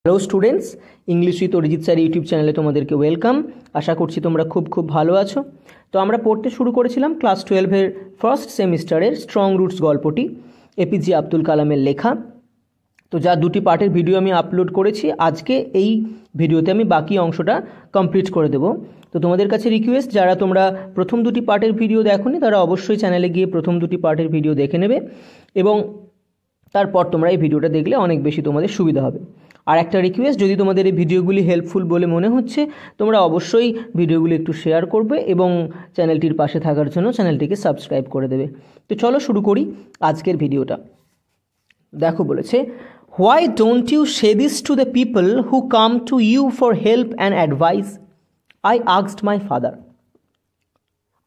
Hello students, English with Arijit sir YouTube চ্যানেলে তোমাদেরকে welcome. আশা করছি তোমরা খুব ভালো আছো। তো আমরা পড়তে শুরু করেছিলাম ক্লাস 12-এর ফার্স্ট সেমিস্টারের স্ট্রং রুটস গল্পটি, এপিজে আব্দুল কালামের লেখা। তো যা দুটি পার্টের ভিডিও আমি আপলোড করেছি, আজকে এই ভিডিওতে আমি বাকি অংশটা কমপ্লিট করে দেব। তো তোমাদের কাছে রিকোয়েস্ট, যারা তোমরা প্রথম দুটি পার্টের ভিডিও দেখোনি তারা অবশ্যই চ্যানেলে গিয়ে প্রথম দুটি পার্টের ভিডিও দেখে নেবে এবং তারপর তোমরা এই ভিডিওটা দেখলে অনেক বেশি তোমাদের সুবিধা হবে। আর একটা রিকোয়েস্ট, যদি তোমাদের এই ভিডিওগুলি হেল্পফুল বলে মনে হচ্ছে তোমরা অবশ্যই ভিডিওগুলি একটু শেয়ার করবে এবং চ্যানেলটির পাশে থাকার জন্য চ্যানেলটিকে সাবস্ক্রাইব করে দেবে। তো চলো শুরু করি আজকের ভিডিওটা। দেখো বলেছে, why don't you say this to the people who come to you for help and advice? I asked my father.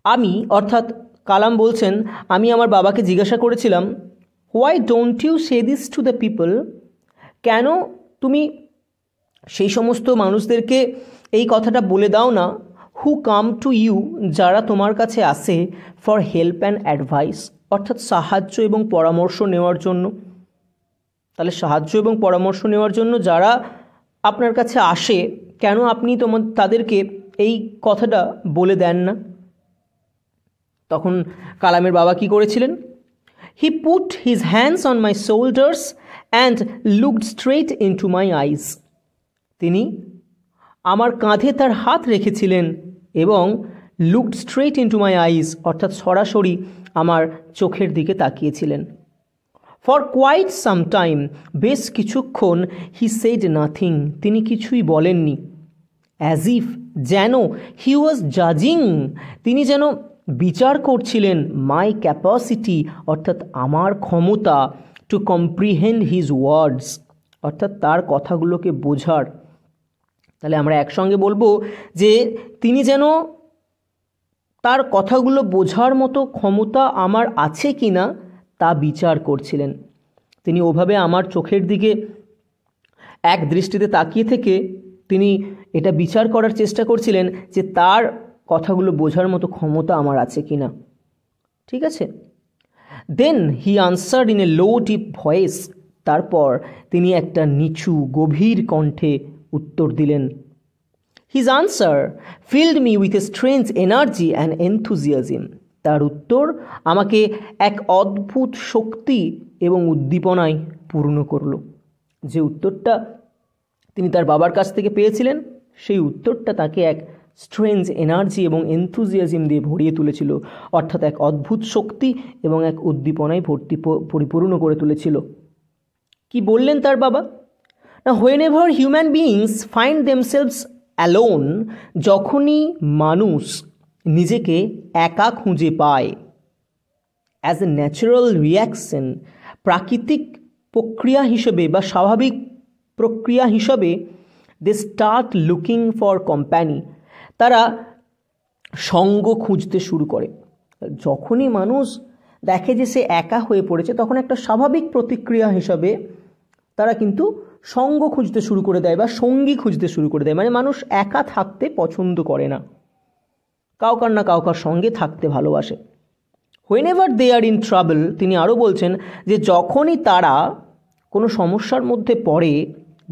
আমি, অর্থাৎ কালাম বলছেন, আমি আমার বাবাকে জিজ্ঞাসা করেছিলাম, why don't you say this to the people, কেন তুমি সেই সমস্ত মানুষদেরকে এই কথাটা বলে দাও না, হু কাম টু ইউ, যারা তোমার কাছে আসে, ফর হেল্প অ্যান্ড অ্যাডভাইস, অর্থাৎ সাহায্য এবং পরামর্শ নেওয়ার জন্য। তাহলে সাহায্য এবং পরামর্শ নেওয়ার জন্য যারা আপনার কাছে আসে, কেন আপনি তাদেরকে এই কথাটা বলে দেন না? তখন কালামের বাবা কি করেছিলেন? He put his hands on my shoulders and looked straight into my eyes. তিনি আমার কাঁধে তার হাত রেখেছিলেন এবং looked straight into my eyes, অর্থাৎ সরাসরি আমার চোখের দিকে তাকিয়েছিলেন। ফর কোয়াইট সাম টাইম, বেশ কিছুক্ষণ, হি সেড নাথিং, তিনি কিছুই বলেননি। অ্যাজ ইফ, যেন, হি ওয়াজ জাজিং, তিনি যেন বিচার করছিলেন, মাই ক্যাপাসিটি, অর্থাৎ আমার ক্ষমতা, টু কম্প্রিহেন্ড হিজ ওয়ার্ডস, অর্থাৎ তার কথাগুলোকে বোঝার। তাহলে আমরা একসঙ্গে বলবো যে তিনি যেন তার কথাগুলো বোঝার মতো ক্ষমতা আমার আছে কি না তা বিচার করছিলেন। তিনি ওভাবে আমার চোখের দিকে এক দৃষ্টিতে তাকিয়ে থেকে তিনি এটা বিচার করার চেষ্টা করছিলেন যে তার কথাগুলো বোঝার মতো ক্ষমতা আমার আছে কি না। ঠিক আছে? Then he answered in a low deep voice, তারপর তিনি একটা নিচু গভীর কণ্ঠে উত্তর দিলেন। His answer filled me with a strange energy and enthusiasm, তার উত্তর আমাকে এক অদ্ভুত শক্তি এবং উদ্দীপনায় পূর্ণ করল। যে উত্তরটা তিনি তার বাবার কাছ থেকে পেয়েছিলেন, সেই উত্তরটা তাকে এক স্ট্রেঞ্জ এনার্জি এবং এনথুজিয়াজম দিয়ে ভরিয়ে তুলেছিল, অর্থাৎ এক অদ্ভুত শক্তি এবং এক উদ্দীপনায় পরিপূর্ণ করে তুলেছিল। কি বললেন তার বাবা? না, when ever human beings find themselves alone, যখনই মানুষ নিজেকে একা খুঁজে পায়, অ্যাজ এ ন্যাচারাল রিয়াকশন, প্রাকৃতিক প্রক্রিয়া হিসেবে বা স্বাভাবিক প্রক্রিয়া হিসাবে, they start looking for company, তারা সঙ্গ খুঁজতে শুরু করে। যখনই মানুষ দেখে যে সে একা হয়ে পড়েছে, তখন একটা স্বাভাবিক প্রতিক্রিয়া হিসাবে তারা কিন্তু সঙ্গ খুঁজতে শুরু করে দেয় বা সঙ্গী খুঁজতে শুরু করে দেয়। মানে মানুষ একা থাকতে পছন্দ করে না, কাউকার না কাউকার সঙ্গে থাকতে ভালোবাসে। Whenever they are in trouble, তিনি আরও বলছেন যে যখনই তারা কোনো সমস্যার মধ্যে পড়ে,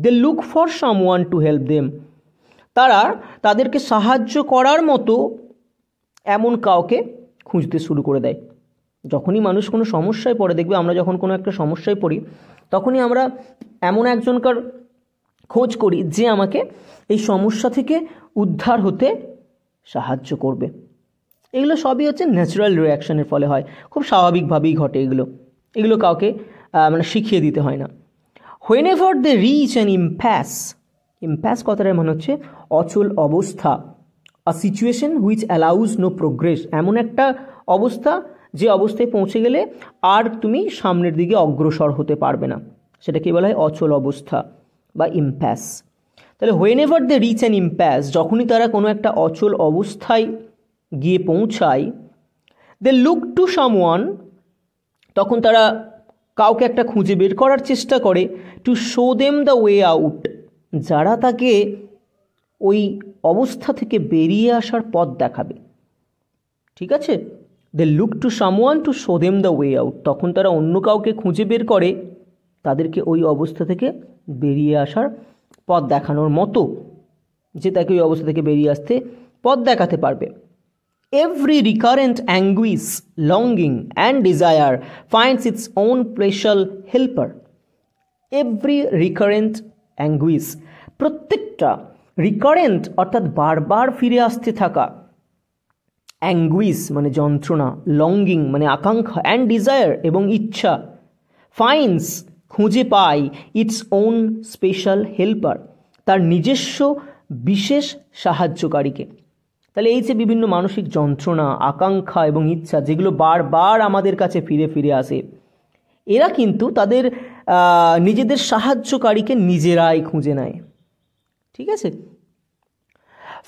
they look for someone to help them, তারা তাদেরকে সাহায্য করার মতো এমন কাউকে খুঁজতে শুরু করে দেয়। যখনই মানুষ কোনো সমস্যায় পড়ে, দেখবে আমরা যখন কোনো একটা সমস্যায় পড়ি, তখনই আমরা এমন একজনকার খোঁজ করি যে আমাকে এই সমস্যা থেকে উদ্ধার হতে সাহায্য করবে। এগুলো সবই হচ্ছে ন্যাচারাল রিয়াকশনের ফলে হয়, খুব স্বাভাবিকভাবেই ঘটে। এগুলো কাউকে শিখিয়ে দিতে হয় না। Whenever they reach an impasse, impasse কথাটার মানে হচ্ছে অচল অবস্থা, a situation which allows no progress, এমন একটা অবস্থা যে অবস্থায় পৌঁছে গেলে আর তুমি সামনের দিকে অগ্রসর হতে পারবে না, সেটাকে বলা হয় অচল অবস্থা বা ইম্প্যাস। তাহলে whenever they reach an impasse, যখনই তারা কোনো একটা অচল অবস্থায় গিয়ে পৌঁছায়, দে লুক টু সামওয়ান, তখন তারা কাউকে একটা খুঁজে বের করার চেষ্টা করে, two show them the way out, যারা তাকে ওই অবস্থা থেকে বেরিয়ে আসার পথ দেখাবে। ঠিক আছে? They look to someone to show them the way out, তখন তারা অন্য কাউকে খুঁজে বের করে তাদেরকে ওই অবস্থা থেকে বেরিয়ে আসার পথ দেখানোর মতো, যে তাকে ওই অবস্থা থেকে বেরিয়ে আসতে পথ দেখাতে পারবে। Every recurrent anguish, longing and desire finds its own special helper. Every recurrent anguish, প্রত্যেকটা রিকারেন্ট অর্থাৎ বারবার ফিরে আসতে থাকা, অ্যাঙ্গুইশ মানে যন্ত্রণা, লঙ্গিং মানে আকাঙ্ক্ষা, অ্যান্ড ডিজায়ার এবং ইচ্ছা, ফাইন্ডস খুঁজে পায় ইটস ওন স্পেশাল হেল্পার, তার নিজস্ব বিশেষ সাহায্যকারীকে। তাহলে এই যে বিভিন্ন মানসিক যন্ত্রণা, আকাঙ্ক্ষা এবং ইচ্ছা যেগুলো বারবার আমাদের কাছে ফিরে ফিরে আসে, এরা কিন্তু তাদের নিজেদের সাহায্যকারীকে নিজেরাই খুঁজে নেয়। ঠিক আছে?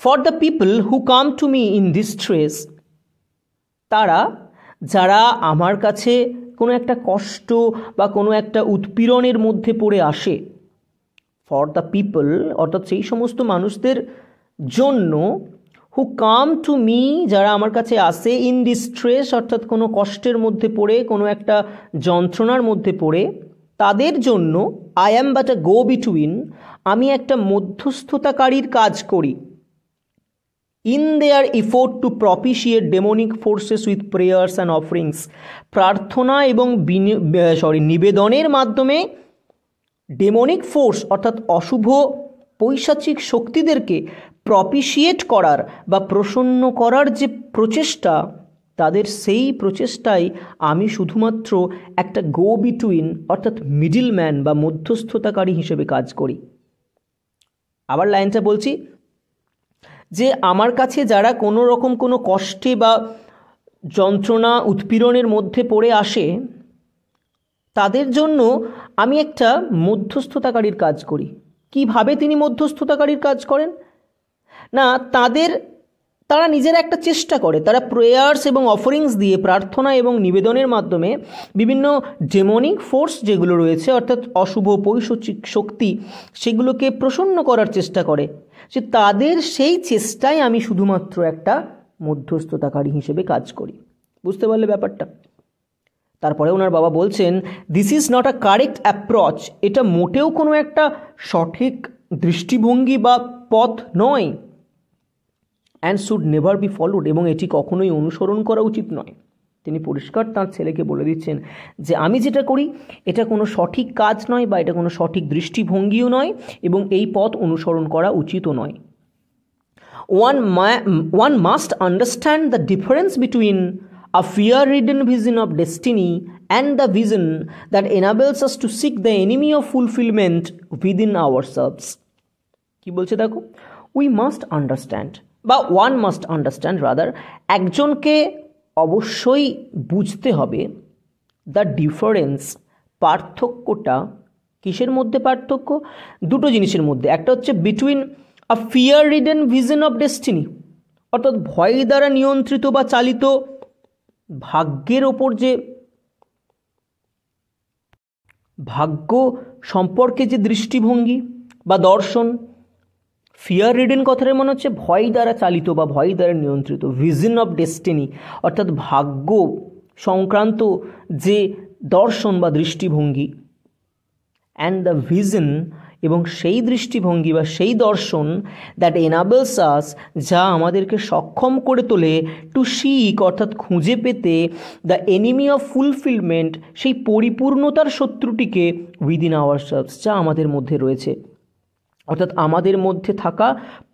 For the people who come to me in distress, তারা যারা আমার কাছে কোনো একটা কষ্ট বা কোনো একটা উৎপীড়নের মধ্যে পড়ে আসে, ফর দ্য পিপল অর্থাৎ সেই সমস্ত মানুষদের জন্য, হু কাম টু মি যারা আমার কাছে আসে, ইন ডিস্ট্রেস অর্থাৎ কোনো কষ্টের মধ্যে পড়ে, কোনো একটা যন্ত্রণার মধ্যে পড়ে, তাদের জন্য I am but a go between, আমি একটা মধ্যস্থতাকারীর কাজ করি। In their effort to propitiate demonic forces with prayers and offerings, প্রার্থনা এবং নিবেদনের মাধ্যমে ডেমনিক ফোর্স অর্থাৎ অশুভ পৈশাচিক শক্তিদেরকে প্রপিশিয়েট করার বা প্রসন্ন করার যে প্রচেষ্টা, তাদের সেই প্রচেষ্টায় আমি শুধুমাত্র একটা গো বিটুইন অর্থাৎ মিডলম্যান বা মধ্যস্থতাকারী হিসেবে কাজ করি। আবার লাইনটা বলছি, যে আমার কাছে যারা কোনো রকম কোনো কষ্টে বা যন্ত্রণা উৎপীড়নের মধ্যে পড়ে আসে, তাদের জন্য আমি একটা মধ্যস্থতাকারীর কাজ করি। কিভাবে তিনি মধ্যস্থতাকারীর কাজ করেন? না, তারা নিজেরা একটা চেষ্টা করে, তারা প্রেয়ার্স এবং অফারিংস দিয়ে, প্রার্থনা এবং নিবেদনের মাধ্যমে বিভিন্ন ডেমনিক ফোর্স যেগুলো রয়েছে অর্থাৎ অশুভ পৈশাচিক শক্তি, সেগুলোকে প্রসন্ন করার চেষ্টা করে। যে তাদের সেই চেষ্টায় আমি শুধুমাত্র একটা মধ্যস্থতাকারী হিসেবে কাজ করি। বুঝতে পারলে ব্যাপারটা? তারপরে ওনার বাবা বলছেন, this is not a correct approach, এটা মোটেও কোনো একটা সঠিক দৃষ্টিভঙ্গি বা পথ নয়। And should never be followed, এবং এটি কখনোই অনুসরণ করা উচিত নয়। তিনি পরিষ্কার তাঁর ছেলেকে বলে দিচ্ছেন যে আমি যেটা করি এটা কোনো সঠিক কাজ নয় বা এটা কোনো সঠিক দৃষ্টিভঙ্গিও নয়, এবং এই পথ অনুসরণ করা উচিতও নয়। One must understand the difference between a fear-ridden vision of destiny and the vision that enables us to seek the enemy of fulfillment within ourselves. কি বলছে দেখো, we must understand বা one must understand rather, একজনকে অবশ্যই বুঝতে হবে the difference, পার্থক্যটা। কিসের মধ্যে পার্থক্য? দুটো জিনিসের মধ্যে। একটা হচ্ছে between a fear ridden vision of destiny, অর্থাৎ ভয় দ্বারা নিয়ন্ত্রিত বা চালিত ভাগ্যের ওপর যে ভাগ্য সম্পর্কে যে দৃষ্টিভঙ্গি বা দর্শন। ফিয়ার রিডেন কথাটা মনে হচ্ছে ভয় দ্বারা চালিত বা ভয় দ্বারা নিয়ন্ত্রিত। ভিজন অফ ডেস্টিনি অর্থাৎ ভাগ্য সংক্রান্ত যে দর্শন বা দৃষ্টিভঙ্গি। অ্যান্ড দ্য ভিজন, এবং সেই দৃষ্টিভঙ্গি বা সেই দর্শন দ্যাট এনাবলস আস, যা আমাদেরকে সক্ষম করে তোলে টু সিক অর্থাৎ খুঁজে পেতে দ্য এনিমি অফ ফুলফিলমেন্ট, সেই পরিপূর্ণতার শত্রুটিকে উইদিন আওয়ারসেলভস, যা আমাদের মধ্যে রয়েছে। অর্থাৎ আমাদের মধ্যে থাকা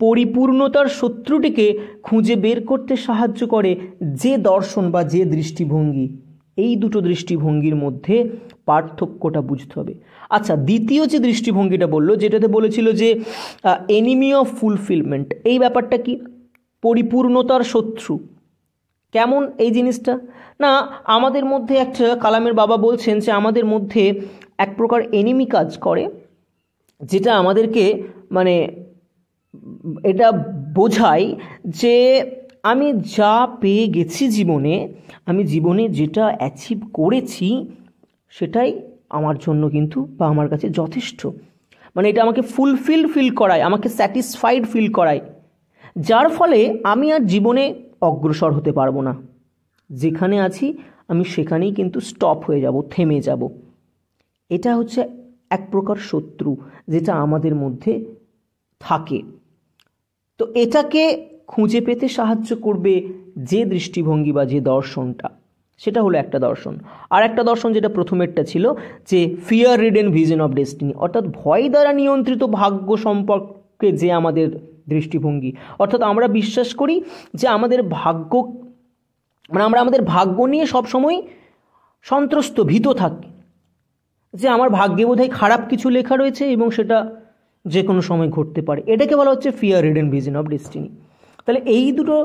পরিপূর্ণতার শত্রুটিকে খুঁজে বের করতে সাহায্য করে যে দর্শন বা যে দৃষ্টিভঙ্গি। এই দুটো দৃষ্টিভঙ্গির মধ্যে পার্থক্যটা বুঝতে হবে। আচ্ছা, দ্বিতীয় যে দৃষ্টিভঙ্গিটা বললো, যেটাতে বলেছিল যে এনিমি অফ ফুলফিলমেন্ট, এই ব্যাপারটা কি? পরিপূর্ণতার শত্রু। কেমন এই জিনিসটা? না, আমাদের মধ্যে একটা, কালামের বাবা বলছেন যে আমাদের মধ্যে এক প্রকার এনিমি কাজ করে, যেটা আমাদেরকে মানে এটা বোঝায় যে আমি যা পেয়ে গেছি জীবনে, আমি জীবনে যেটা অ্যাচিভ করেছি সেটাই আমার জন্য কিন্তু বা আমার কাছে যথেষ্ট। মানে এটা আমাকে ফিল করায়, আমাকে স্যাটিসফাইড ফিল করায়, যার ফলে আমি আর জীবনে অগ্রসর হতে পারবো না। যেখানে আছি আমি সেখানেই কিন্তু স্টপ হয়ে যাব, থেমে যাব। এটা হচ্ছে এক প্রকার শত্রু যেটা আমাদের মধ্যে থাকে। তো এটাকে খুঁজে পেতে সাহায্য করবে যে দৃষ্টিভঙ্গি বা যে দর্শনটা, সেটা হলো একটা দর্শন। আর একটা দর্শন যেটা প্রথমেরটা ছিল, যে fear ridden vision of destiny, অর্থাৎ ভয় দ্বারা নিয়ন্ত্রিত ভাগ্য সম্পর্কে যে আমাদের দৃষ্টিভঙ্গি, অর্থাৎ আমরা বিশ্বাস করি যে আমাদের ভাগ্য, মানে আমরা আমাদের ভাগ্য নিয়ে সবসময় সন্ত্রস্ত, ভীত থাকি যে আমার ভাগ্যে বোধহয় খারাপ কিছু লেখা রয়েছে এবং সেটা যে কোনো সময় ঘটতে পারে। এটাকে বলা হচ্ছে fear ridden vision of destiny. তাহলে এই দুটো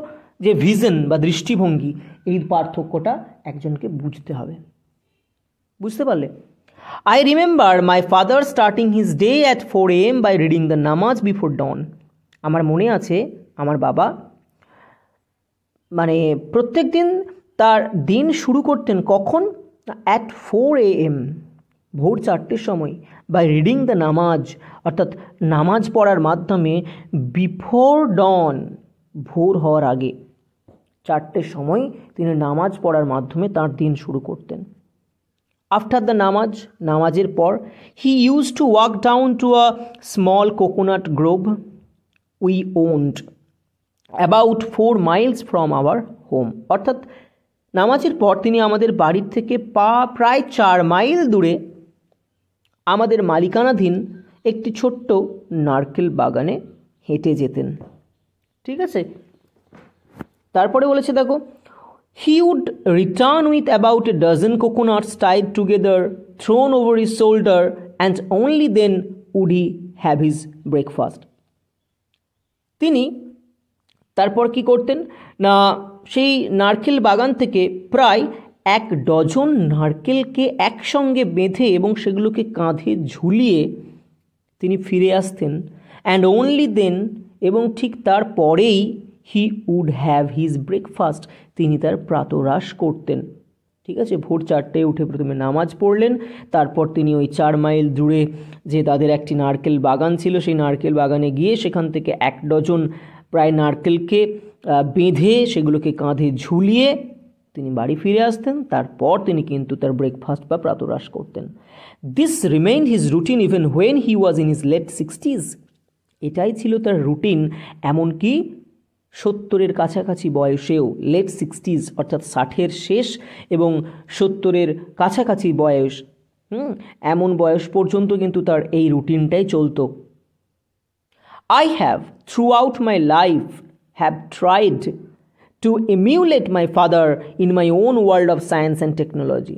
যে ভিজন বা দৃষ্টিভঙ্গি, এই পার্থক্যটা একজনকে বুঝতে হবে। বুঝতে পারলে? I remember my father starting his day at 4 AM by reading the namaz before dawn. আমার মনে আছে আমার বাবা মানে প্রত্যেক দিন তার দিন শুরু করতেন কখন? অ্যাট 4 AM, ভোর 4টের সময়, বাই রিডিং দ্য নামাজ, অর্থাৎ নামাজ পড়ার মাধ্যমে, বিফোর ডন, ভোর হওয়ার আগে 4টের সময় তিনি নামাজ পড়ার মাধ্যমে তার দিন শুরু করতেন। আফটার দ্য নামাজ, নামাজের পর, he use to walk down to a small coconut grove we owned about 4 miles from our home, অর্থাৎ নামাজের পর তিনি আমাদের বাড়ির থেকে প্রায় 4 মাইল দূরে আমাদের মালিকানাধীন একটি ছোট্ট নারকেল বাগানে হেঁটে যেতেন। ঠিক আছে, তারপরে বলেছে দেখো, he would return with about a dozen coconuts tied together, thrown over his shoulder, and only then would he have his breakfast. তিনি তারপর কি করতেন না, সেই নারকেল বাগান থেকে প্রায় 1 ডজন নারকেলকে একসঙ্গে বেঁধে এবং সেগুলোকে কাঁধে ঝুলিয়ে তিনি ফিরে আসতেন। অ্যান্ড অনলি দেন, এবং ঠিক তারপরেই, he would have his breakfast, তিনি তার প্রাতরাশ করতেন। ঠিক আছে, ভোর 4টায় উঠে প্রথমে নামাজ পড়লেন, তারপর তিনি ওই 4 মাইল দূরে যে তাদের একটি নারকেল বাগান ছিল, সেই নারকেল বাগানে গিয়ে সেখান থেকে 1 ডজন প্রায় নারকেলকে বেঁধে সেগুলোকে কাঁধে ঝুলিয়ে তিনি বাড়ি ফিরে আসতেন। তারপর তিনি কিন্তু তার ব্রেকফাস্ট বা প্রাতরাশ করতেন। This remained his routine even when he was in his late 60s। এটাই ছিল তার রুটিন, এমনকি 70-এর কাছাকাছি বয়সেও, লেট 60s অর্থাৎ 60-এর শেষ এবং 70-এর কাছাকাছি বয়স, এমন বয়স পর্যন্ত কিন্তু তার এই রুটিনটাই চলতো। I have throughout my life have tried to emulate my father in my own world of science and technology.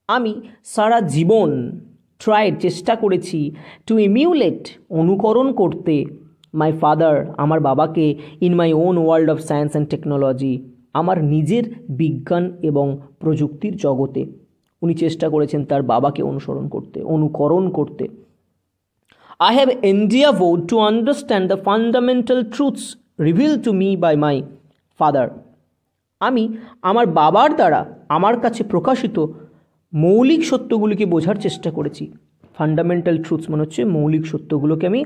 আমি সারা জীবন চেষ্টা করেছি to emulate, অনুকরণ করতে, my father, আমার বাবাকে, in my own world of science and technology, আমার নিজের বিজ্ঞান এবং প্রযুক্তির জগতে। উনি চেষ্টা করেছেন তার বাবাকে অনুকরণ করতে। I have endeavored to understand the fundamental truths revealed to me by my father. আমি আমার বাবার দ্বারা আমার কাছে প্রকাশিত মৌলিক সত্যগুলিকে বোঝার চেষ্টা করেছি। ফান্ডামেন্টাল ট্রুথস মানে হচ্ছে মৌলিক সত্যগুলোকে আমি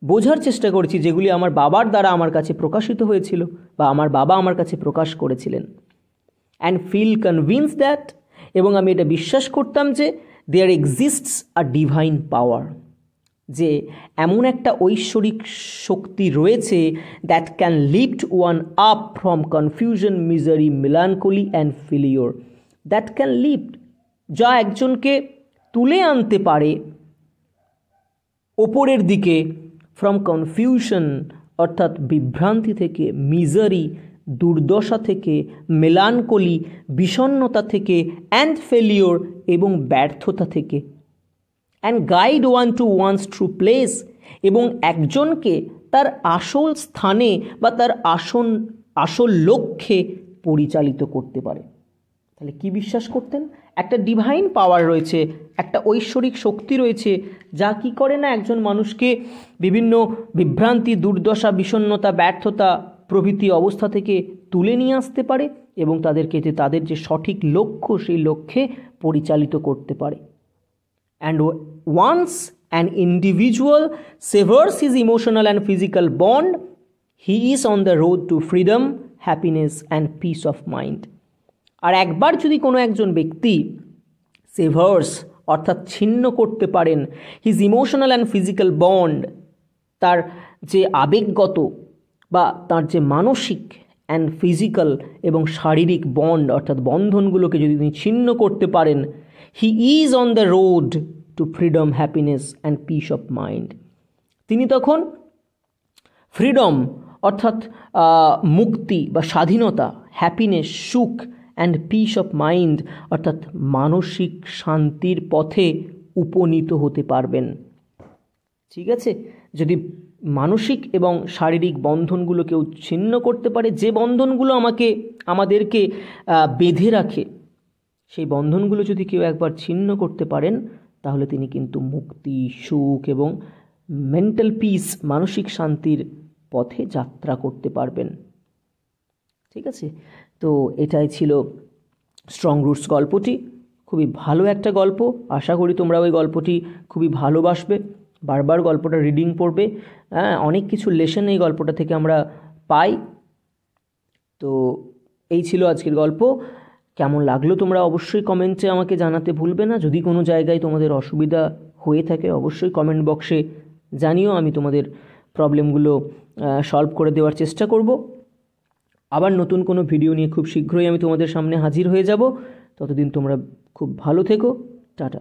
বোঝার চেষ্টা করেছি, যেগুলি আমার বাবার দ্বারা আমার কাছে প্রকাশিত হয়েছিল বা আমার বাবা আমার কাছে প্রকাশ করেছিলেন। অ্যান্ড ফিল কনভিন্স দ্যাট, এবং আমি এটা বিশ্বাস করতাম যে দেয়ার এক্সিস্টস আ ডিভাইন পাওয়ার, যে এমন একটা ঐশ্বরিক শক্তি রয়েছে, that can lift one up from confusion, misery, melancholy and failure. That can lift, যা একজনকে তুলে আনতে পারে ওপরের দিকে, ফ্রম কনফিউশন অর্থাৎ বিভ্রান্তি থেকে, মিজারি দুর্দশা থেকে, মেলানকলি বিষণ্ণতা থেকে, অ্যান্ড ফেলিওর এবং ব্যর্থতা থেকে, and guide one to one's true place, এবং একজনকে তার আসল স্থানে বা তার আসল লক্ষ্যে পরিচালিত করতে পারে। তাহলে কি বিশ্বাস করতেন? একটা ডিভাইন পাওয়ার রয়েছে, একটা ঐশ্বরিক শক্তি রয়েছে, যা কি করে না একজন মানুষকে বিভিন্ন বিভ্রান্তি, দুর্দশা, বিষণ্ণতা, ব্যর্থতা প্রভৃতি অবস্থা থেকে তুলে নিয়ে আসতে পারে এবং তাদেরকে তাদের যে সঠিক লক্ষ্য সেই লক্ষ্যে পরিচালিত করতে পারে। And once an individual severs his emotional and physical bond, he is on the road to freedom, happiness and peace of mind. আর একবার যদি কোনো একজন ব্যক্তি সেভার্স অর্থাৎ ছিন্ন করতে পারেন his emotional and physical bond, তার যে আবেগগত বা তার যে মানসিক অ্যান্ড ফিজিক্যাল এবং শারীরিক বন্ড অর্থাৎ বন্ধনগুলোকে যদি তিনি ছিন্ন করতে পারেন, he is on the road two freedom, happiness and piece of mind. তিনি তখন ফ্রিডম অর্থাৎ মুক্তি বা স্বাধীনতা, হ্যাপিনেস সুখ অ্যান্ড পিস অফ মাইন্ড অর্থাৎ মানসিক শান্তির পথে উপনীত হতে পারবেন। ঠিক আছে, যদি মানসিক এবং শারীরিক বন্ধনগুলো কেউ ছিন্ন করতে পারে, যে বন্ধনগুলো আমাদেরকে বেঁধে রাখে, সেই বন্ধনগুলো যদি কেউ একবার ছিন্ন করতে পারেন, তাহলে তিনি কিন্তু মুক্তি, সুখ এবং মেন্টাল পিস, মানসিক শান্তির পথে যাত্রা করতে পারবেন। ঠিক আছে, তো এটাই ছিল স্ট্রং রুটস গল্পটি। খুবই ভালো একটা গল্প, আশা করি তোমরা ওই গল্পটি খুবই ভালোবাসবে, বারবার গল্পটা রিডিং পড়বে। অনেক কিছু লেসন এই গল্পটা থেকে আমরা পাই। তো এই ছিল আজকের গল্প। কেমন লাগলো তোমরা অবশ্যই কমেন্টে আমাকে জানাতে ভুলবে না। যদি কোনো জায়গায় তোমাদের অসুবিধা হয়ে থাকে অবশ্যই কমেন্ট বক্সে জানিও, আমি তোমাদের প্রবলেমগুলো সলভ করে দেওয়ার চেষ্টা করব। আবার নতুন কোনো ভিডিও নিয়ে খুব শীঘ্রই আমি তোমাদের সামনে হাজির হয়ে যাব। ততদিন তোমরা খুব ভালো থেকো। টাটা।